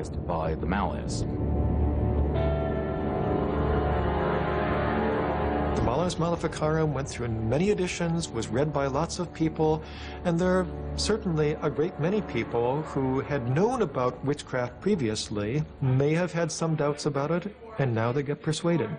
authorized by the Malleus. The Malleus Maleficarum went through many editions, was read by lots of people, and there are certainly a great many people who had known about witchcraft previously, may have had some doubts about it, and now they get persuaded.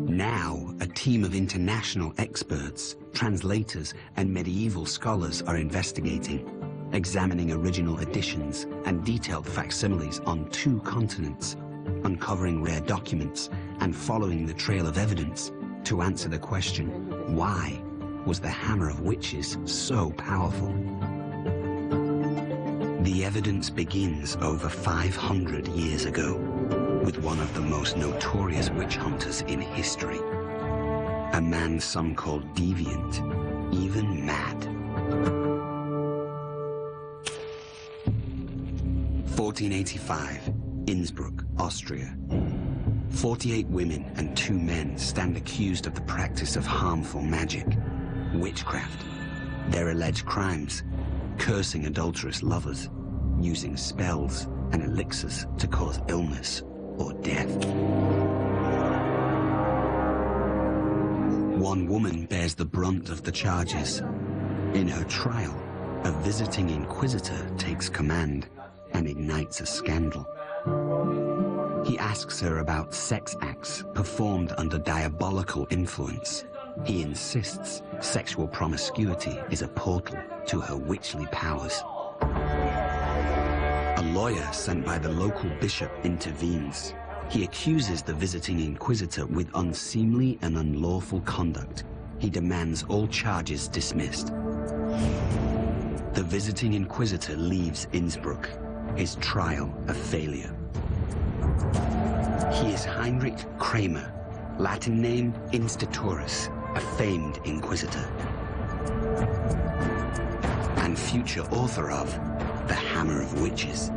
Now, a team of international experts, translators, and medieval scholars are investigating, examining original editions and detailed facsimiles on 2 continents, uncovering rare documents and following the trail of evidence to answer the question, why was the Hammer of Witches so powerful? The evidence begins over 500 years ago with one of the most notorious witch hunters in history, a man some call deviant, even mad. 1485, Innsbruck, Austria. 48 women and 2 men stand accused of the practice of harmful magic, witchcraft. Their alleged crimes: cursing adulterous lovers, using spells and elixirs to cause illness or death. One woman bears the brunt of the charges. In her trial, a visiting inquisitor takes command and ignites a scandal. He asks her about sex acts performed under diabolical influence. He insists sexual promiscuity is a portal to her witchly powers. A lawyer sent by the local bishop intervenes. He accuses the visiting inquisitor with unseemly and unlawful conduct. He demands all charges dismissed. The visiting inquisitor leaves Innsbruck, his trial a failure. He is Heinrich Kramer, Latin name Institorus, a famed inquisitor, and future author of The Hammer of Witches.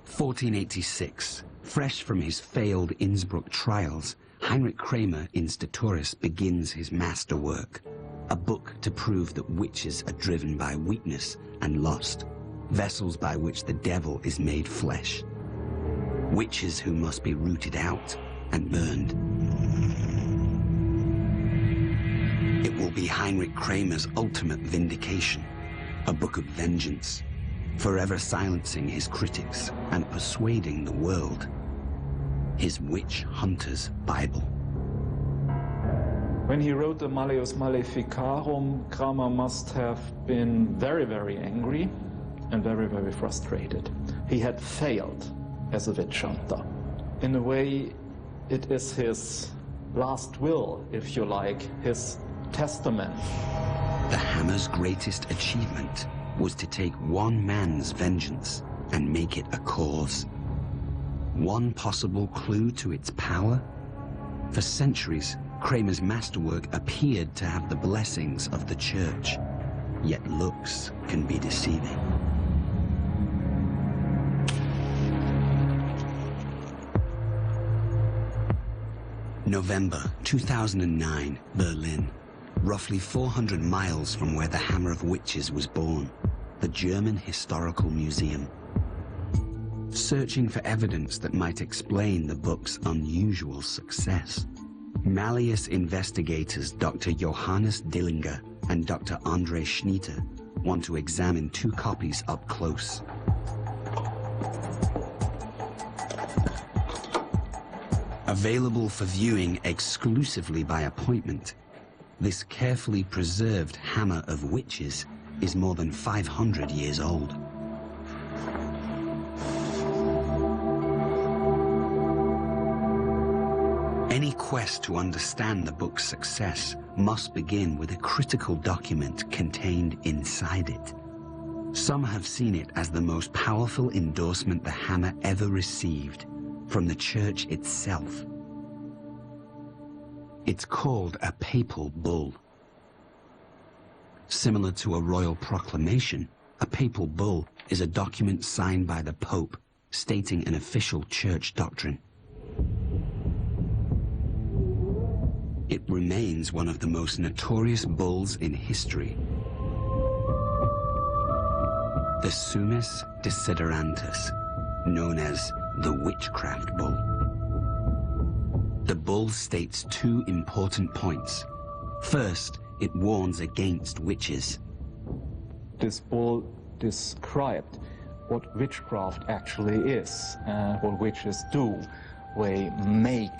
1486, fresh from his failed Innsbruck trials, Heinrich Kramer Institorus begins his masterwork, a book to prove that witches are driven by weakness and lust, vessels by which the devil is made flesh, witches who must be rooted out and burned. It will be Heinrich Kramer's ultimate vindication, a book of vengeance, forever silencing his critics and persuading the world. His witch hunter's Bible. When he wrote the Malleus Maleficarum, Kramer must have been very, very angry and very, very frustrated. He had failed as a witch hunter. In a way, it is his last will, if you like, his testament. The Hammer's greatest achievement was to take one man's vengeance and make it a cause. One possible clue to its power? For centuries, Kramer's masterwork appeared to have the blessings of the church, yet looks can be deceiving. November 2009, Berlin. Roughly 400 miles from where the Hammer of Witches was born, the German Historical Museum. Searching for evidence that might explain the book's unusual success, Malleus investigators Dr. Johannes Dillinger and Dr. Andre Schnitter want to examine 2 copies up close. Available for viewing exclusively by appointment, this carefully preserved Hammer of Witches is more than 500 years old. Any quest to understand the book's success must begin with a critical document contained inside it. Some have seen it as the most powerful endorsement the Hammer ever received from the Church itself. It's called a papal bull. Similar to a royal proclamation, a papal bull is a document signed by the Pope stating an official church doctrine. It remains one of the most notorious bulls in history. the Summis Desiderantus, known as the Witchcraft Bull. The bull states two important points. First, it warns against witches. This bull described what witchcraft actually is and what witches do. They make,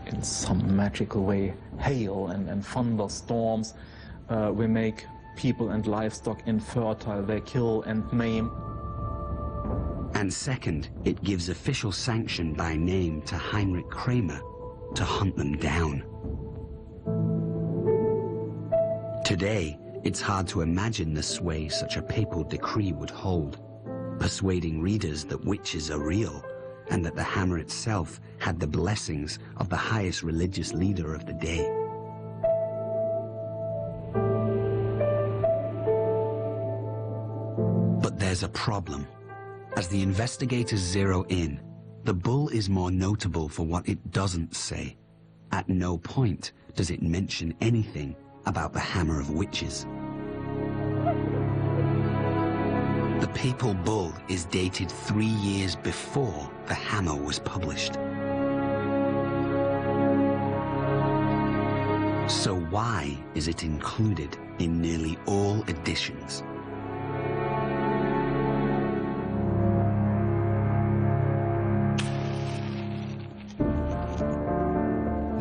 in some magical way, hail and thunderstorms. We make people and livestock infertile. They kill and maim. And second, it gives official sanction by name to Heinrich Kramer to hunt them down. Today, it's hard to imagine the sway such a papal decree would hold, persuading readers that witches are real and that the hammer itself had the blessings of the highest religious leader of the day. But there's a problem. As the investigators zero in, the bull is more notable for what it doesn't say. At no point does it mention anything about the hammer of witches. The papal bull is dated 3 years before the hammer was published. So why is it included in nearly all editions?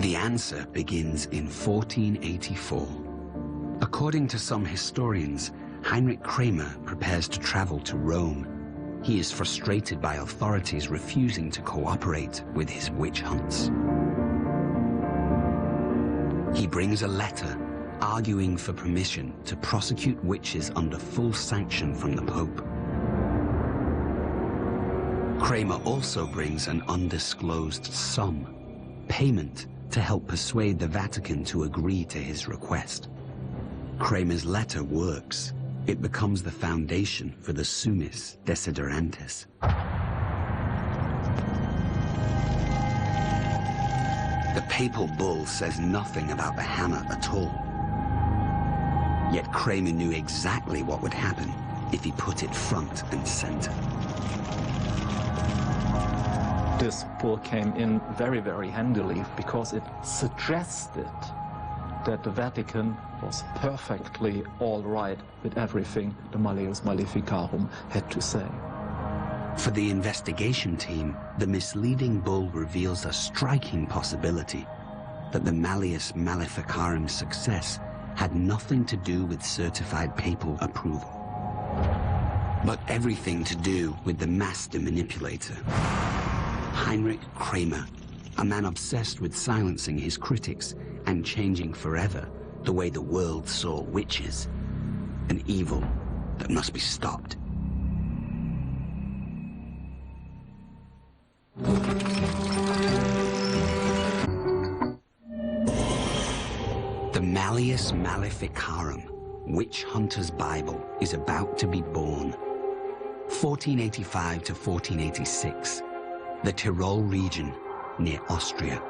The answer begins in 1484. According to some historians, Heinrich Kramer prepares to travel to Rome. He is frustrated by authorities refusing to cooperate with his witch hunts. He brings a letter arguing for permission to prosecute witches under full sanction from the Pope. Kramer also brings an undisclosed sum, payment to help persuade the Vatican to agree to his request. Kramer's letter works. It becomes the foundation for the Summis Desiderantus. The papal bull says nothing about the hammer at all. Yet Kramer knew exactly what would happen if he put it front and center. This bull came in very, very handily because it suggested that the Vatican was perfectly all right with everything the Malleus Maleficarum had to say. For the investigation team, the misleading bull reveals a striking possibility that the Malleus Maleficarum's success had nothing to do with certified papal approval, but everything to do with the master manipulator, Heinrich Kramer, a man obsessed with silencing his critics and changing forever the way the world saw witches, an evil that must be stopped. The Malleus Maleficarum, Witch Hunter's Bible, is about to be born. 1485 to 1486, the Tyrol region near Austria.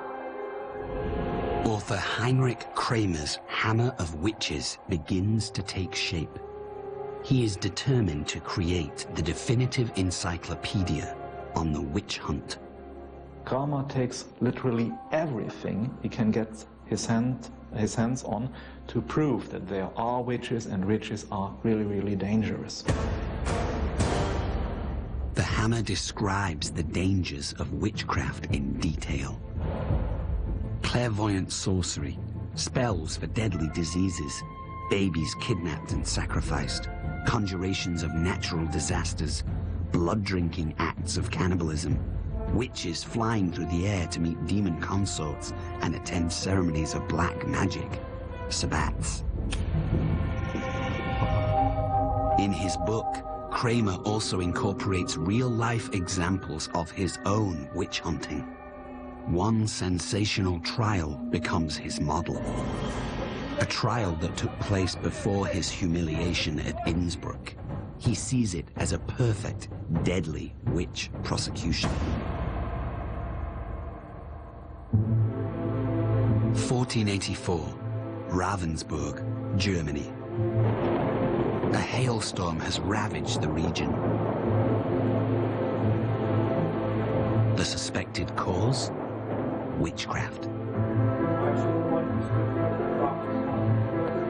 Author Heinrich Kramer's Hammer of Witches begins to take shape. He is determined to create the definitive encyclopedia on the witch hunt. Kramer takes literally everything he can get his hands on to prove that there are witches, and witches are really, really dangerous. The hammer describes the dangers of witchcraft in detail. Clairvoyant sorcery, spells for deadly diseases, babies kidnapped and sacrificed, conjurations of natural disasters, blood-drinking acts of cannibalism, witches flying through the air to meet demon consorts and attend ceremonies of black magic, sabbats. In his book, Kramer also incorporates real-life examples of his own witch hunting. One sensational trial becomes his model. A trial that took place before his humiliation at Innsbruck. He sees it as a perfect, deadly witch prosecution. 1484, Ravensburg, Germany. A hailstorm has ravaged the region. The suspected cause? Witchcraft.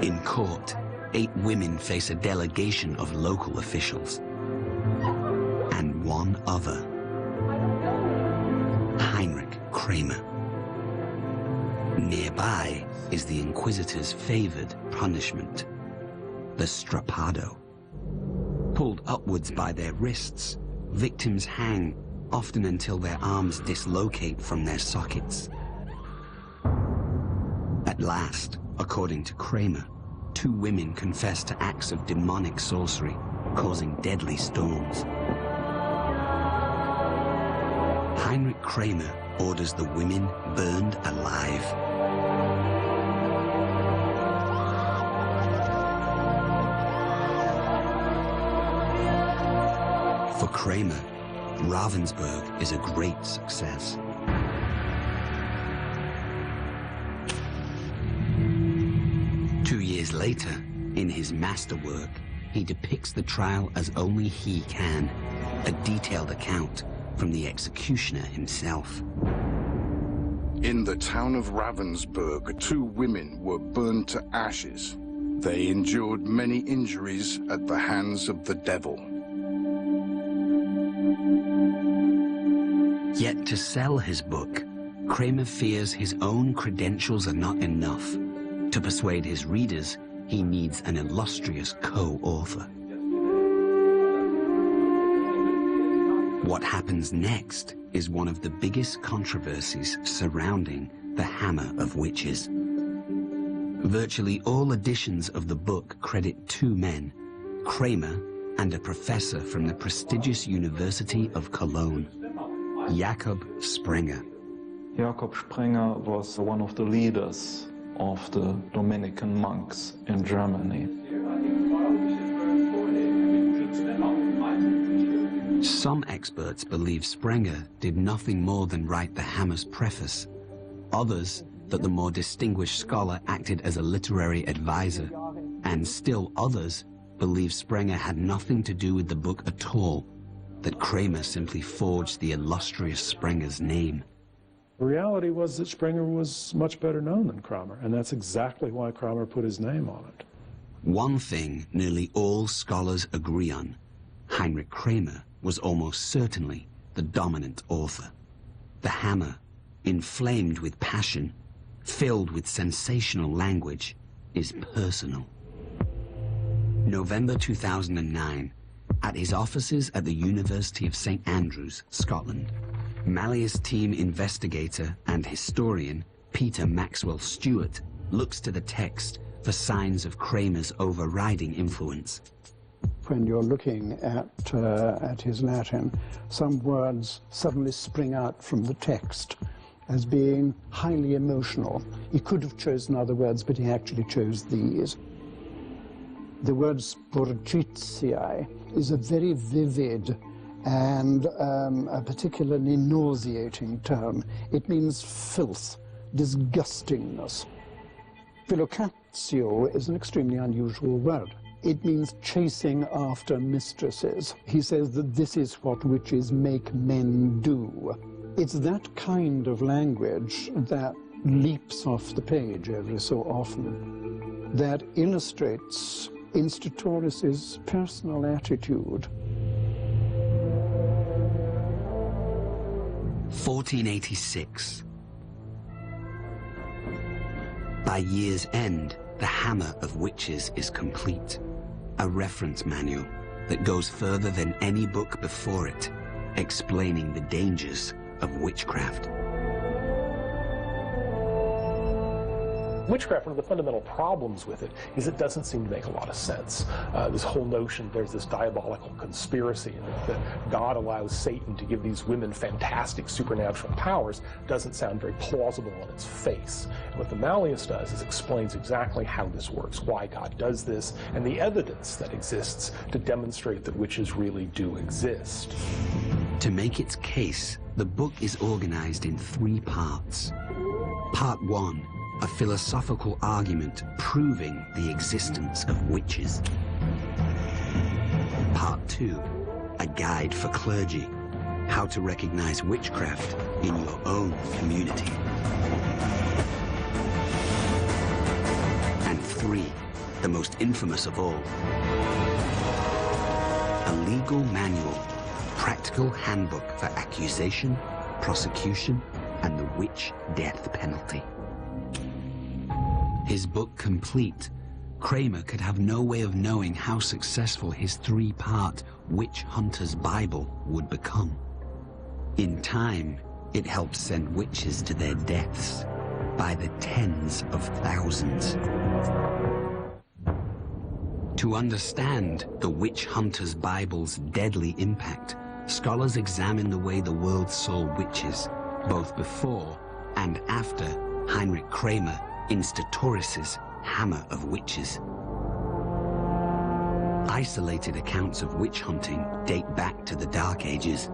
In court, 8 women face a delegation of local officials. And one other. Heinrich Kramer. Nearby is the Inquisitor's favored punishment, the strappado. Pulled upwards by their wrists, victims hang, often until their arms dislocate from their sockets. At last, according to Kramer, 2 women confess to acts of demonic sorcery, causing deadly storms. Heinrich Kramer orders the women burned alive. For Kramer, Ravensburg is a great success. Two years later, in his masterwork, he depicts the trial as only he can, a detailed account from the executioner himself. In the town of Ravensburg, 2 women were burned to ashes. They endured many injuries at the hands of the devil. Yet to sell his book, Kramer fears his own credentials are not enough. To persuade his readers, he needs an illustrious co-author. What happens next is one of the biggest controversies surrounding the Hammer of Witches. Virtually all editions of the book credit 2 men, Kramer and a professor from the prestigious University of Cologne, Jakob Sprenger. Jakob Sprenger was one of the leaders of the Dominican monks in Germany. Some experts believe Sprenger did nothing more than write the Hammer's preface. Others, that the more distinguished scholar acted as a literary advisor. And still others believe Sprenger had nothing to do with the book at all, that Kramer simply forged the illustrious Sprenger's name. The reality was that Sprenger was much better known than Kramer, and that's exactly why Kramer put his name on it. One thing nearly all scholars agree on: Heinrich Kramer was almost certainly the dominant author. The Hammer, inflamed with passion, filled with sensational language, is personal. November 2009, at his offices at the University of St. Andrews, Scotland, Malleus team investigator and historian Peter Maxwell Stewart looks to the text for signs of Kramer's overriding influence. When you're looking at his Latin, some words suddenly spring out from the text as being highly emotional. He could have chosen other words, but he actually chose these. The word sporgitiae is a very vivid and a particularly nauseating term. It means filth, disgustingness. Philocatio is an extremely unusual word. It means chasing after mistresses. He says that this is what witches make men do. It's that kind of language that leaps off the page every so often, that illustrates Instructoris's personal attitude. 1486. By year's end, the Hammer of Witches is complete, a reference manual that goes further than any book before it, explaining the dangers of witchcraft. Witchcraft, one of the fundamental problems with it is it doesn't seem to make a lot of sense. This whole notion there's this diabolical conspiracy that God allows Satan to give these women fantastic supernatural powers doesn't sound very plausible on its face. And what the Malleus does is explains exactly how this works, why God does this, and the evidence that exists to demonstrate that witches really do exist. To make its case, the book is organized in 3 parts. Part 1, a philosophical argument proving the existence of witches. 2, a guide for clergy, how to recognize witchcraft in your own community. And 3, the most infamous of all, a legal manual, practical handbook for accusation, prosecution, and the witch death penalty. His book complete, Kramer could have no way of knowing how successful his 3-part Witch Hunter's Bible would become. In time, it helped send witches to their deaths by the tens of thousands. To understand the Witch Hunter's Bible's deadly impact, scholars examine the way the world saw witches, both before and after Heinrich Kramer Instatoris's Hammer of Witches. Isolated accounts of witch hunting date back to the Dark Ages.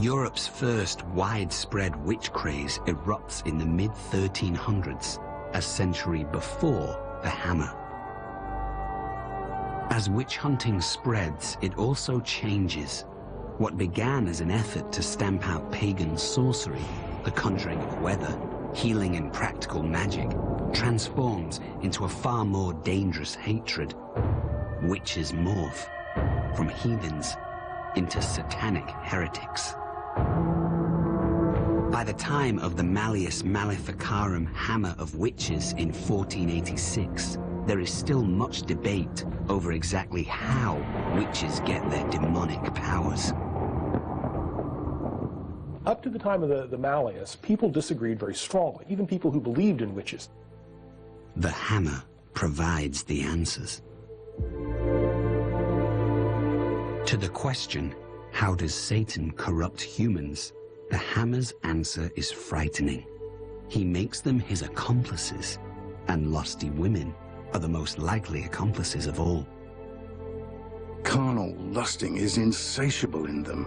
Europe's first widespread witch craze erupts in the mid-1300s, a century before the hammer. As witch hunting spreads, it also changes. What began as an effort to stamp out pagan sorcery, the conjuring of weather, healing and practical magic, transforms into a far more dangerous hatred. Witches morph from heathens into satanic heretics. By the time of the Malleus Maleficarum Hammer of Witches in 1486, there is still much debate over exactly how witches get their demonic powers. Up to the time of the Malleus, people disagreed very strongly, even people who believed in witches. The hammer provides the answers. To the question, how does Satan corrupt humans? The hammer's answer is frightening. He makes them his accomplices, and lusty women are the most likely accomplices of all. Carnal lusting is insatiable in them,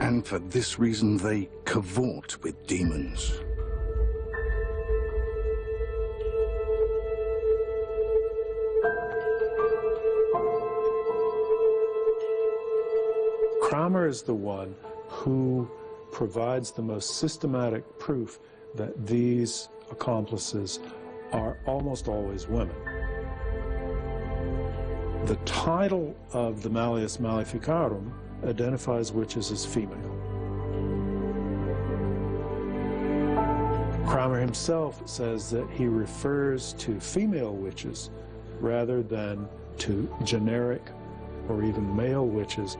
and for this reason they cavort with demons. Kramer is the one who provides the most systematic proof that these accomplices are almost always women. The title of the Malleus Maleficarum identifies witches as female. Kramer himself says that he refers to female witches rather than to generic or even male witches.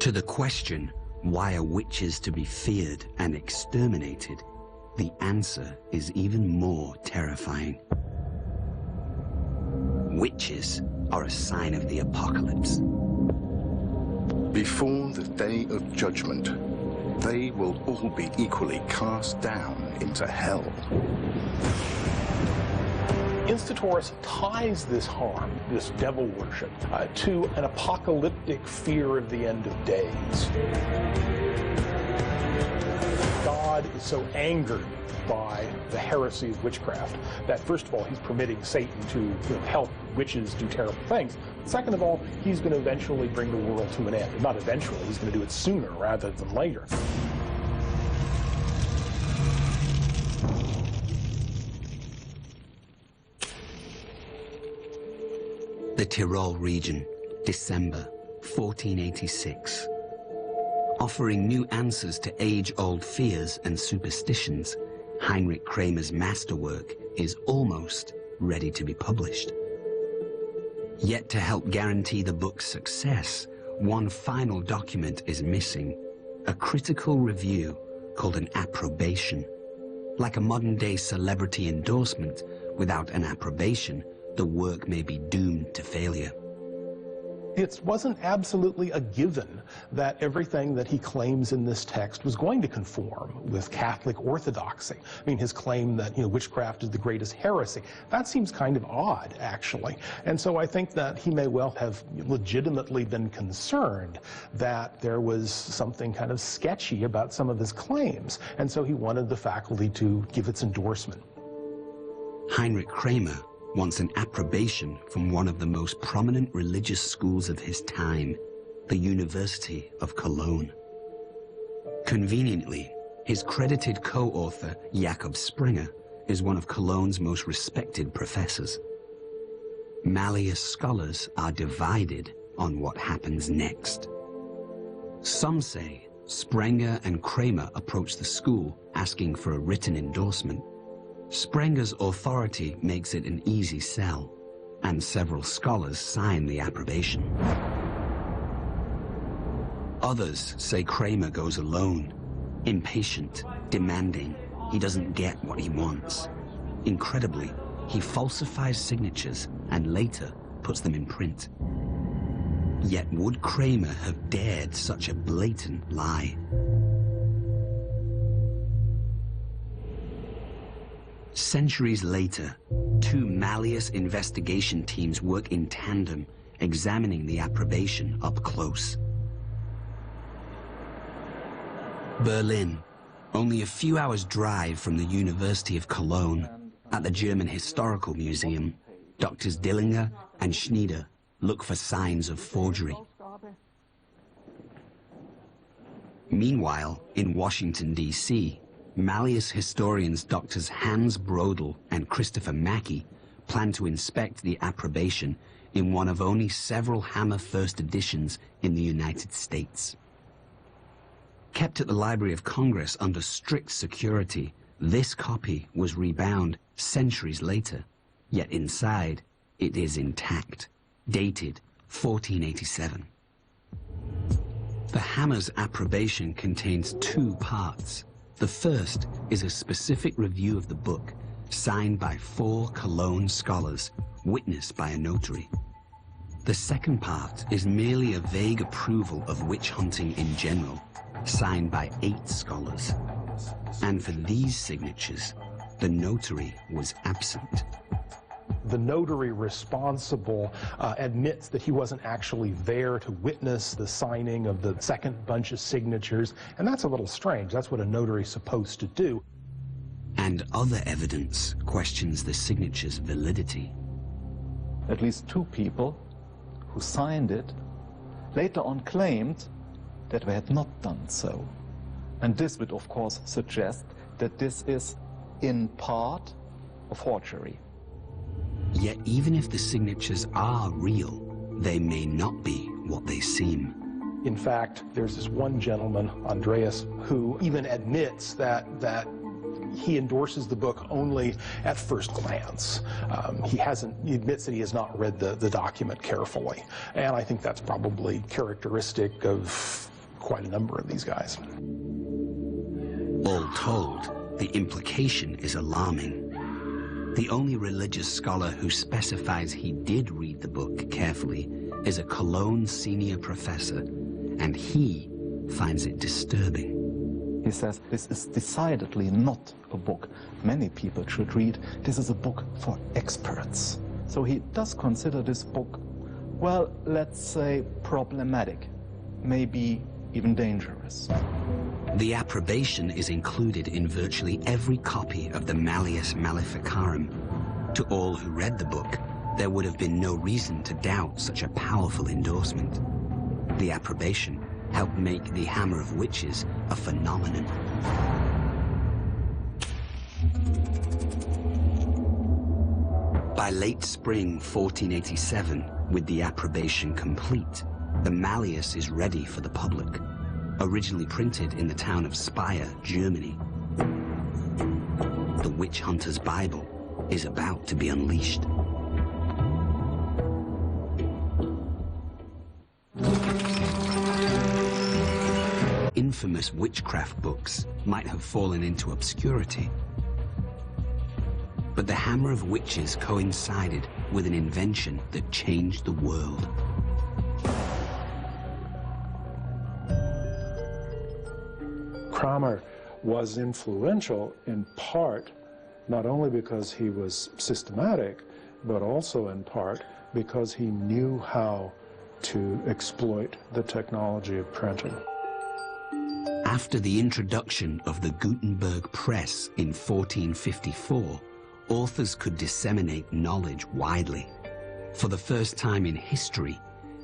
To the question, why are witches to be feared and exterminated, the answer is even more terrifying. Witches are a sign of the apocalypse. Before the day of judgment, they will all be equally cast down into hell. Instatoris ties this harm, this devil worship, to an apocalyptic fear of the end of days. God is so angered by the heresy of witchcraft that, first of all, he's permitting Satan to help witches do terrible things. Second of all, he's going to eventually bring the world to an end. Not eventually, he's going to do it sooner rather than later. The Tyrol region, December 1486. Offering new answers to age-old fears and superstitions, Heinrich Kramer's masterwork is almost ready to be published. Yet to help guarantee the book's success, one final document is missing, a critical review called an approbation. Like a modern-day celebrity endorsement, without an approbation, the work may be doomed to failure. It wasn't absolutely a given that everything that he claims in this text was going to conform with Catholic orthodoxy. I mean, his claim that, witchcraft is the greatest heresy, that seems kind of odd, actually. And so I think that he may well have legitimately been concerned that there was something kind of sketchy about some of his claims. And so he wanted the faculty to give its endorsement. Heinrich Kramer wants an approbation from one of the most prominent religious schools of his time, the University of Cologne. Conveniently, his credited co-author, Jakob Springer, is one of Cologne's most respected professors. Malleus scholars are divided on what happens next. Some say Springer and Kramer approached the school asking for a written endorsement. Sprenger's authority makes it an easy sell, and several scholars sign the approbation. Others say Kramer goes alone, impatient, demanding. He doesn't get what he wants. Incredibly, he falsifies signatures and later puts them in print. Yet would Kramer have dared such a blatant lie? Centuries later, two Malleus investigation teams work in tandem, examining the approbation up close. Berlin, only a few hours' drive from the University of Cologne, at the German Historical Museum, Drs. Dillinger and Schnieder look for signs of forgery. Meanwhile, in Washington, D.C., Malleus historians Drs. Hans Brodel and Christopher Mackey plan to inspect the approbation in one of only several Hammer first editions in the United States. Kept at the Library of Congress under strict security, this copy was rebound centuries later, yet inside it is intact, dated 1487. The Hammer's approbation contains two parts. The first is a specific review of the book, signed by 4 Cologne scholars, witnessed by a notary. The second part is merely a vague approval of witch hunting in general, signed by 8 scholars. And for these signatures, the notary was absent. The notary responsible admits that he wasn't actually there to witness the signing of the second bunch of signatures, and that's a little strange. That's what a notary's supposed to do. And other evidence questions the signature's validity. At least 2 people who signed it later on claimed that they had not done so. And this would, of course, suggest that this is, in part, a forgery. Yet even if the signatures are real, they may not be what they seem. In fact, there's this one gentleman, Andreas, who even admits that he endorses the book only at first glance. He admits that he has not read the document carefully. And I think that's probably characteristic of quite a number of these guys. All told, the implication is alarming. The only religious scholar who specifies he did read the book carefully is a Cologne senior professor, and he finds it disturbing. He says this is decidedly not a book many people should read. This is a book for experts. So he does consider this book, well, let's say problematic, maybe even dangerous. The approbation is included in virtually every copy of the Malleus Maleficarum. To all who read the book, there would have been no reason to doubt such a powerful endorsement. The approbation helped make the Hammer of Witches a phenomenon. By late spring 1487, with the approbation complete, the Malleus is ready for the public. Originally printed in the town of Speyer, Germany, the Witch Hunter's Bible is about to be unleashed. Infamous witchcraft books might have fallen into obscurity, but the Hammer of Witches coincided with an invention that changed the world. Kramer was influential in part, not only because he was systematic, but also in part because he knew how to exploit the technology of printing. After the introduction of the Gutenberg press in 1454, authors could disseminate knowledge widely. For the first time in history,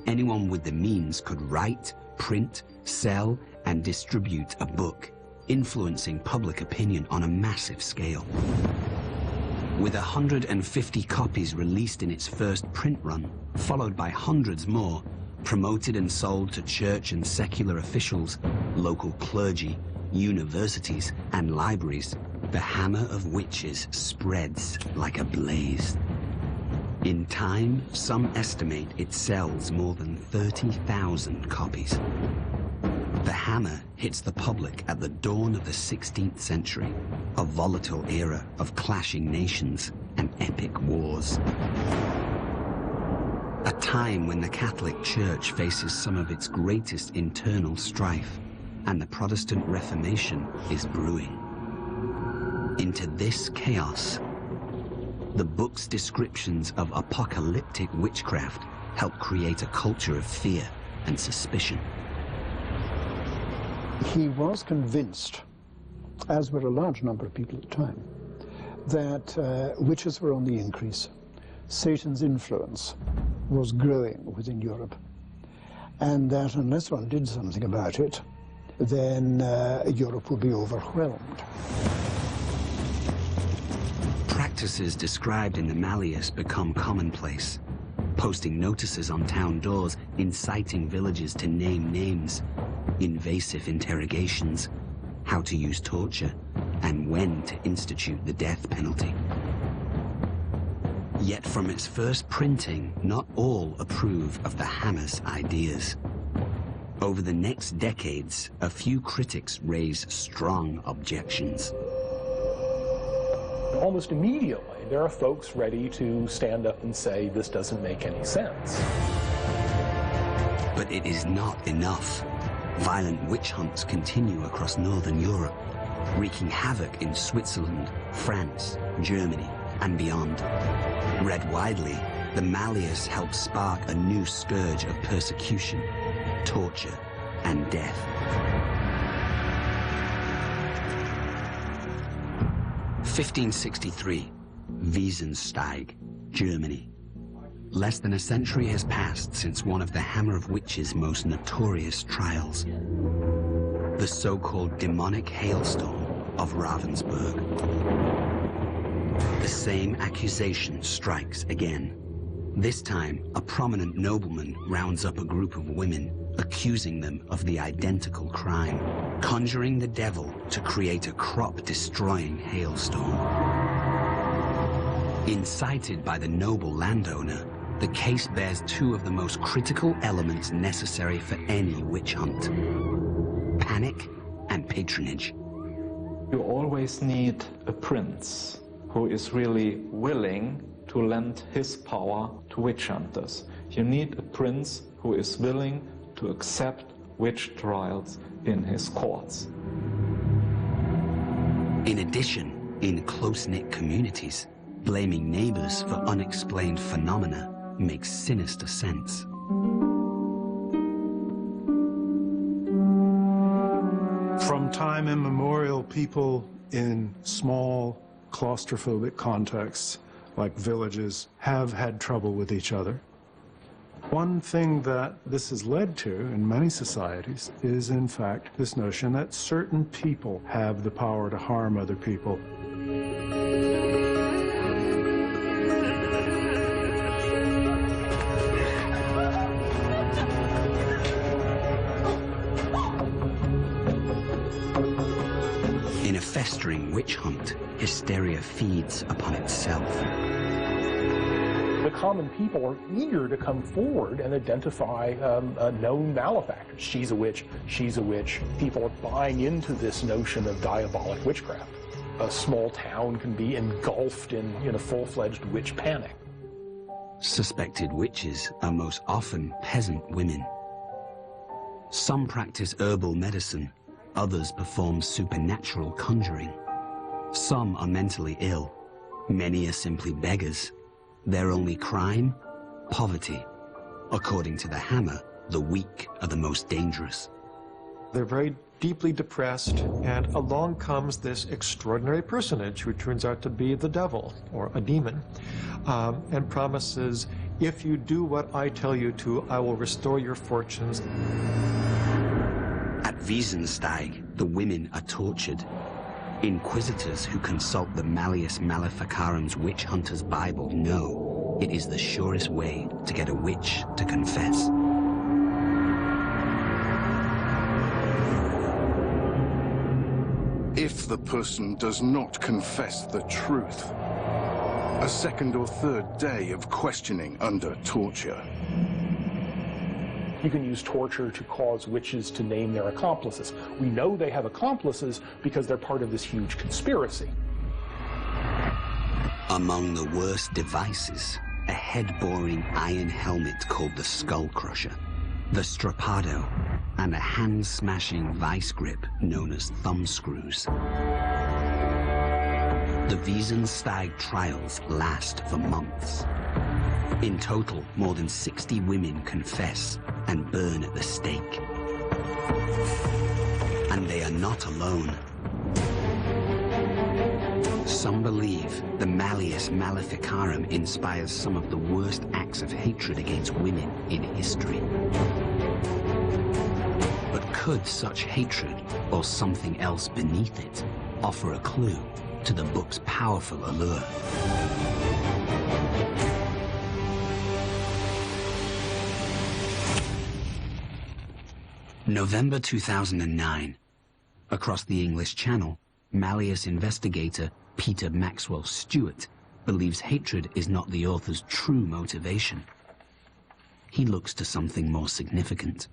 anyone with the means could write, print, sell, and distribute a book, influencing public opinion on a massive scale. With 150 copies released in its first print run, followed by hundreds more, promoted and sold to church and secular officials, local clergy, universities, and libraries, the Hammer of Witches spreads like a blaze. In time, some estimate it sells more than 30,000 copies. The Hammer hits the public at the dawn of the 16th century, a volatile era of clashing nations and epic wars. A time when the Catholic Church faces some of its greatest internal strife, and the Protestant Reformation is brewing. Into this chaos, the book's descriptions of apocalyptic witchcraft help create a culture of fear and suspicion. He was convinced, as were a large number of people at the time, that witches were on the increase. Satan's influence was growing within Europe, and that unless one did something about it, then Europe would be overwhelmed. Practices described in the Malleus become commonplace. Posting notices on town doors, inciting villagers to name names, invasive interrogations, how to use torture, and when to institute the death penalty. Yet from its first printing, not all approve of the Hammer's ideas. Over the next decades, a few critics raise strong objections. Almost immediately, there are folks ready to stand up and say, this doesn't make any sense. But it is not enough. Violent witch hunts continue across Northern Europe, wreaking havoc in Switzerland, France, Germany, and beyond. Read widely, the Malleus helped spark a new scourge of persecution, torture, and death. (1563), Wiesensteig, Germany. Less than a century has passed since one of the Hammer of Witches' most notorious trials, the so-called demonic hailstorm of Ravensburg. The same accusation strikes again. This time, a prominent nobleman rounds up a group of women, accusing them of the identical crime, conjuring the devil to create a crop-destroying hailstorm. Incited by the noble landowner, the case bears two of the most critical elements necessary for any witch hunt: panic and patronage. You always need a prince who is really willing to lend his power to witch hunters. You need a prince who is willing to accept witch trials in his courts. In addition, in close-knit communities, blaming neighbors for unexplained phenomena makes sinister sense. From time immemorial, people in small, claustrophobic contexts, like villages, have had trouble with each other. One thing that this has led to in many societies is, in fact, this notion that certain people have the power to harm other people. In a festering witch hunt, hysteria feeds upon itself. The common people are eager to come forward and identify known malefactors. She's a witch, she's a witch. People are buying into this notion of diabolic witchcraft. A small town can be engulfed in a full-fledged witch panic. Suspected witches are most often peasant women. Some practice herbal medicine, others perform supernatural conjuring. Some are mentally ill, many are simply beggars. Their only crime? Poverty. According to the Hammer, the weak are the most dangerous. They're very deeply depressed, and along comes this extraordinary personage who turns out to be the devil, or a demon, and promises, if you do what I tell you to, I will restore your fortunes. At Wiesensteig, the women are tortured. Inquisitors who consult the Malleus Maleficarum's witch hunter's Bible know it is the surest way to get a witch to confess. If the person does not confess the truth, a second or third day of questioning under torture. You can use torture to cause witches to name their accomplices. We know they have accomplices because they're part of this huge conspiracy. Among the worst devices, a head-boring iron helmet called the Skull Crusher, the Strappado, and a hand-smashing vice grip known as thumb screws. The Wiesensteig trials last for months. In total, more than 60 women confess and burn at the stake. And they are not alone. Some believe the Malleus Maleficarum inspires some of the worst acts of hatred against women in history. But could such hatred, or something else beneath it, offer a clue to the book's powerful allure? November 2009. Across the English Channel, Malleus investigator Peter Maxwell Stewart believes hatred is not the author's true motivation. He looks to something more significant.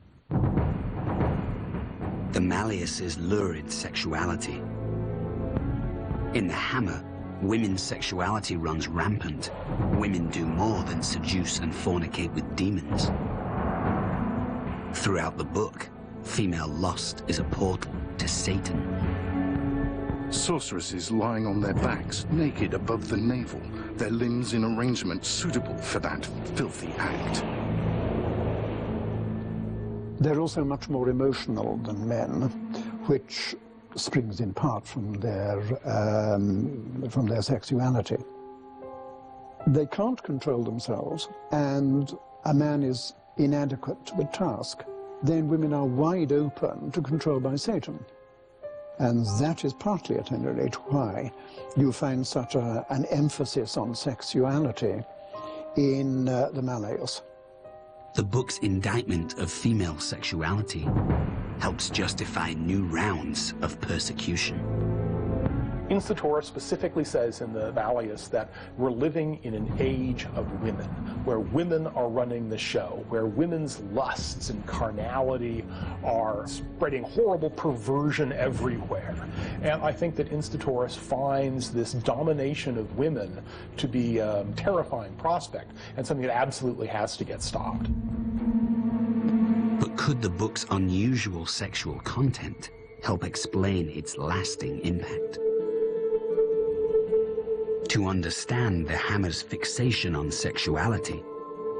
The Malleus's lurid sexuality. In the Hammer, women's sexuality runs rampant. Women do more than seduce and fornicate with demons. Throughout the book, female lust is a portal to Satan. Sorceresses lying on their backs, naked above the navel, their limbs in arrangement suitable for that filthy act. They're also much more emotional than men, which springs in part from their sexuality. They can't control themselves, and a man is inadequate to the task. Then women are wide open to control by Satan. And that is partly, at any rate, why you find such an emphasis on sexuality in the Malleus. The book's indictment of female sexuality helps justify new rounds of persecution. Instator specifically says in the Malleus that we're living in an age of women, where women are running the show, where women's lusts and carnality are spreading horrible perversion everywhere. And I think that Instator finds this domination of women to be a terrifying prospect and something that absolutely has to get stopped. But could the book's unusual sexual content help explain its lasting impact? To understand the Hammer's fixation on sexuality,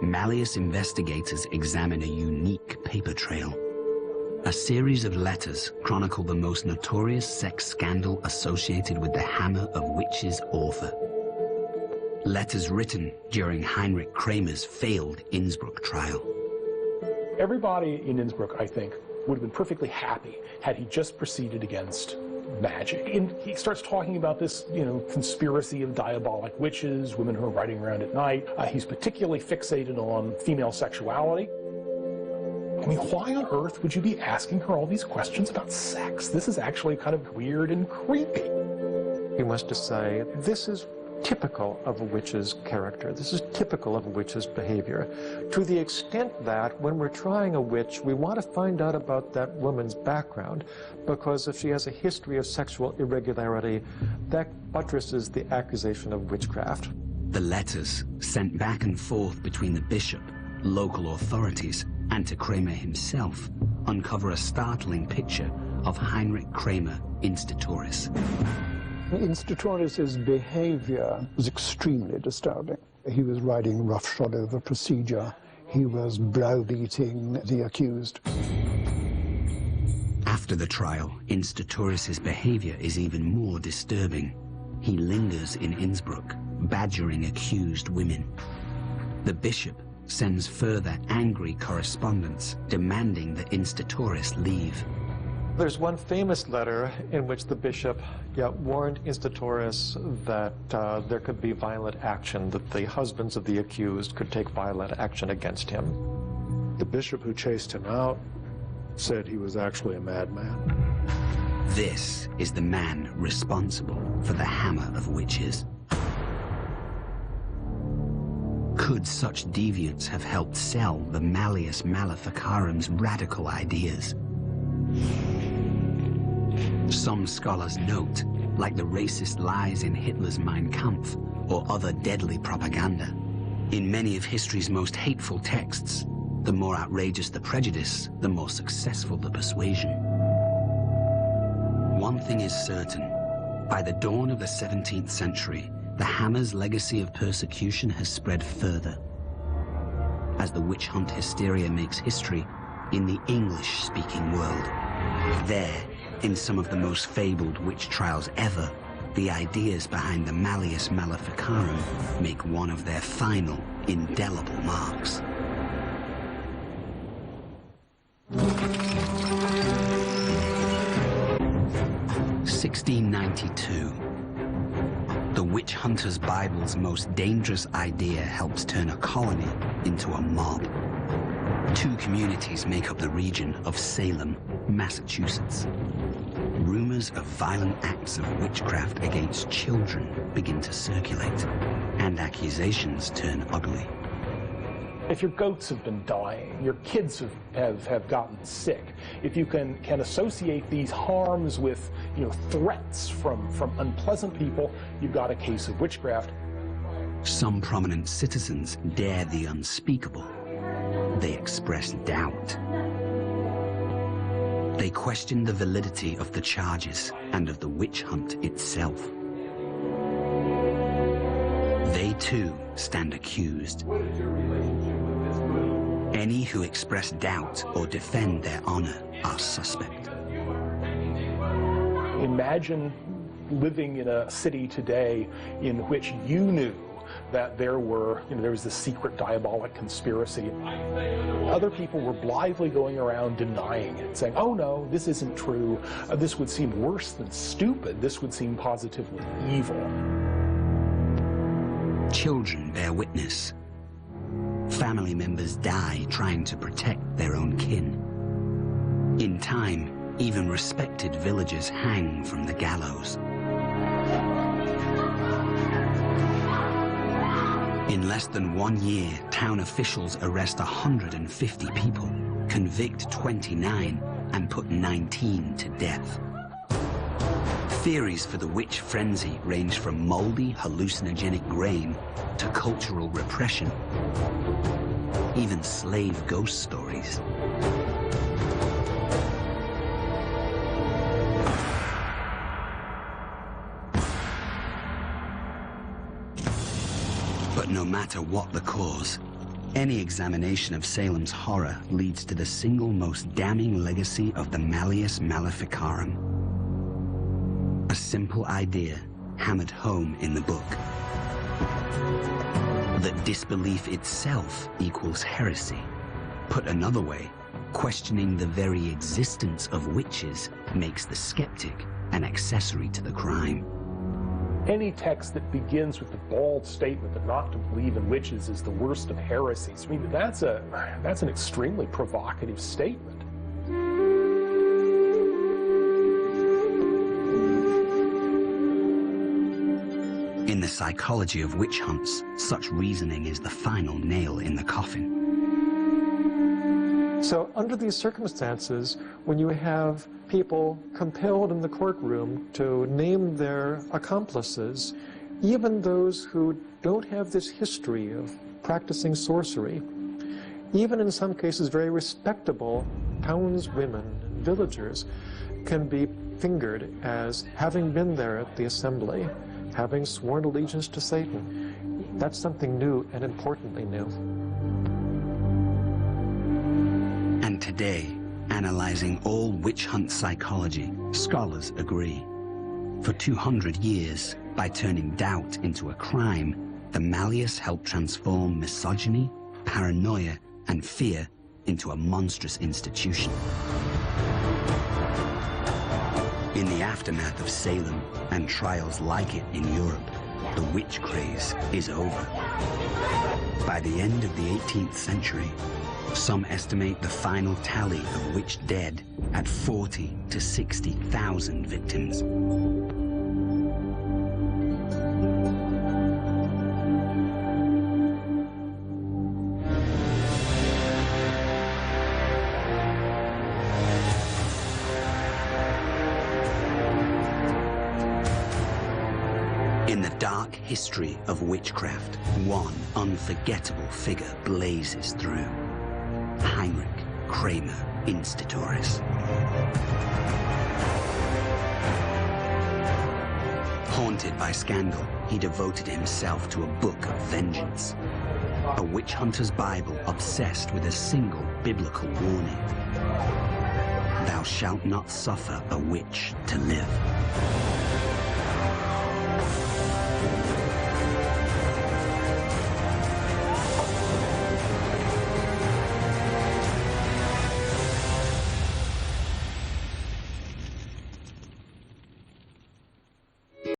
Malleus investigators examine a unique paper trail. A series of letters chronicle the most notorious sex scandal associated with the Hammer of Witches author. Letters written during Heinrich Kramer's failed Innsbruck trial. Everybody in Innsbruck, I think, would have been perfectly happy had he just proceeded against magic. And he starts talking about this, conspiracy of diabolic witches, women who are riding around at night. He's particularly fixated on female sexuality. I mean, why on earth would you be asking her all these questions about sex? This is actually kind of weird and creepy. He wants to say, this is typical of a witch's character. This is typical of a witch's behavior. To the extent that when we're trying a witch, we want to find out about that woman's background, because if she has a history of sexual irregularity, that buttresses the accusation of witchcraft. The letters, sent back and forth between the bishop, local authorities, and to Kramer himself, uncover a startling picture of Heinrich Kramer Instatoris. Instatoris's behavior was extremely disturbing. He was riding roughshod over procedure. He was browbeating the accused. After the trial, Instauris's behavior is even more disturbing. He lingers in Innsbruck, badgering accused women. The bishop sends further angry correspondence demanding that Instauris leave. There's one famous letter in which the bishop warned Instauris that there could be violent action, that the husbands of the accused could take violent action against him. The bishop who chased him out said he was actually a madman. This is the man responsible for the hammer of witches. Could such deviants have helped sell the Malleus Maleficarum's radical ideas? Some scholars note, like the racist lies in Hitler's Mein Kampf or other deadly propaganda, in many of history's most hateful texts, the more outrageous the prejudice, the more successful the persuasion. One thing is certain. By the dawn of the 17th century, the hammer's legacy of persecution has spread further. As the witch hunt hysteria makes history in the English-speaking world, there, in some of the most fabled witch trials ever, the ideas behind the Malleus Maleficarum make one of their final, indelible marks. 1692. The witch hunter's Bible's most dangerous idea helps turn a colony into a mob. Two communities make up the region of Salem, Massachusetts. Rumors of violent acts of witchcraft against children begin to circulate, and accusations turn ugly. If your goats have been dying, your kids have gotten sick, if you can associate these harms with threats from unpleasant people, you've got a case of witchcraft. Some prominent citizens dare the unspeakable. They express doubt. They question the validity of the charges and of the witch hunt itself. They too stand accused. Any who express doubt or defend their honor are suspect. Imagine Living in a city today in which you knew that there was this secret diabolic conspiracy. Other people were blithely going around denying it, saying, oh no, this isn't true. This would seem worse than stupid. This would seem positively evil. Children bear witness. Family members die trying to protect their own kin. In time, even respected villagers hang from the gallows. In less than 1 year, town officials arrest 150 people, convict 29, and put 19 to death. Theories for the witch frenzy range from moldy, hallucinogenic grain to cultural repression, even slave ghost stories. But no matter what the cause, any examination of Salem's horror leads to the single most damning legacy of the Malleus Maleficarum. A simple idea hammered home in the book. That disbelief itself equals heresy. Put another way, questioning the very existence of witches makes the skeptic an accessory to the crime. Any text that begins with the bald statement that not to believe in witches is the worst of heresies, I mean, that's an extremely provocative statement. In the psychology of witch hunts, such reasoning is the final nail in the coffin. So under these circumstances, when you have people compelled in the courtroom to name their accomplices, even those who don't have this history of practicing sorcery, even in some cases very respectable townswomen and villagers, can be fingered as having been there at the assembly, having sworn allegiance to Satan. That's something new and importantly new. And today, Analyzing all witch hunt psychology, scholars agree. For 200 years, by turning doubt into a crime, the Malleus helped transform misogyny, paranoia, and fear into a monstrous institution. In the aftermath of Salem and trials like it in Europe, the witch craze is over. By the end of the 18th century, some estimate the final tally of witch dead at 40 to 60,000 victims. In the dark history of witchcraft, one unforgettable figure blazes through. Heinrich Kramer, Institoris. Haunted by scandal, he devoted himself to a book of vengeance. A witch hunter's Bible obsessed with a single biblical warning. Thou shalt not suffer a witch to live.